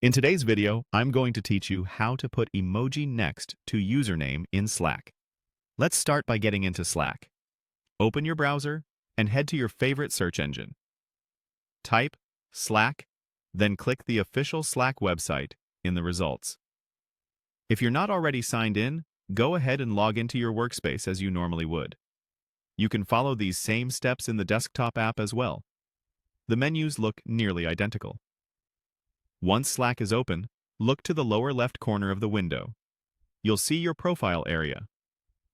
In today's video, I'm going to teach you how to put emoji next to username in Slack. Let's start by getting into Slack. Open your browser and head to your favorite search engine. Type Slack, then click the official Slack website in the results. If you're not already signed in, go ahead and log into your workspace as you normally would. You can follow these same steps in the desktop app as well. The menus look nearly identical. Once Slack is open, look to the lower left corner of the window. You'll see your profile area.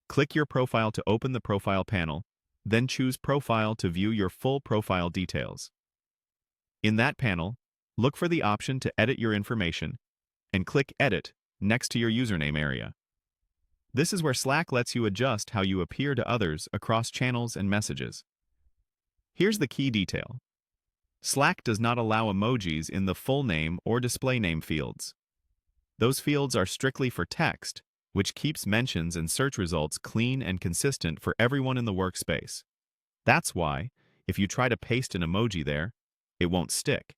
Click your profile to open the profile panel, then choose Profile to view your full profile details. In that panel, look for the option to edit your information and click Edit next to your username area. This is where Slack lets you adjust how you appear to others across channels and messages. Here's the key detail. Slack does not allow emojis in the full name or display name fields. Those fields are strictly for text, which keeps mentions and search results clean and consistent for everyone in the workspace. That's why, if you try to paste an emoji there, it won't stick.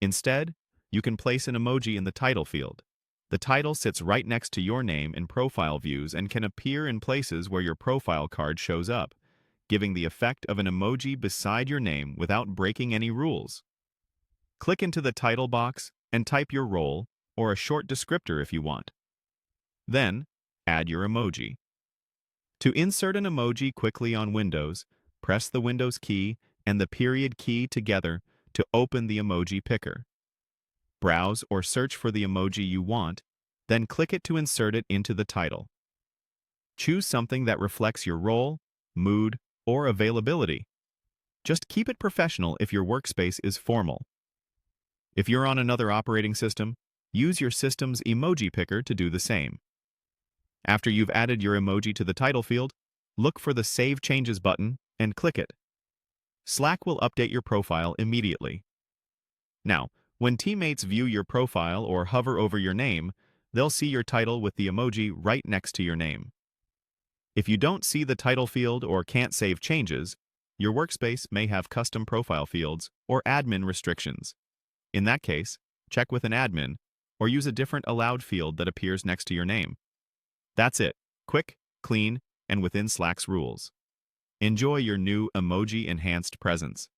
Instead, you can place an emoji in the title field. The title sits right next to your name in profile views and can appear in places where your profile card shows up, giving the effect of an emoji beside your name without breaking any rules. Click into the title box and type your role or a short descriptor if you want. Then, add your emoji. To insert an emoji quickly on Windows, press the Windows key and the period key together to open the emoji picker. Browse or search for the emoji you want, then click it to insert it into the title. Choose something that reflects your role, mood, or availability. Just keep it professional if your workspace is formal. If you're on another operating system, use your system's emoji picker to do the same. After you've added your emoji to the title field, look for the Save Changes button and click it. Slack will update your profile immediately. Now, when teammates view your profile or hover over your name, they'll see your title with the emoji right next to your name. If you don't see the title field or can't save changes, your workspace may have custom profile fields or admin restrictions. In that case, check with an admin or use a different allowed field that appears next to your name. That's it. Quick, clean, and within Slack's rules. Enjoy your new emoji-enhanced presence.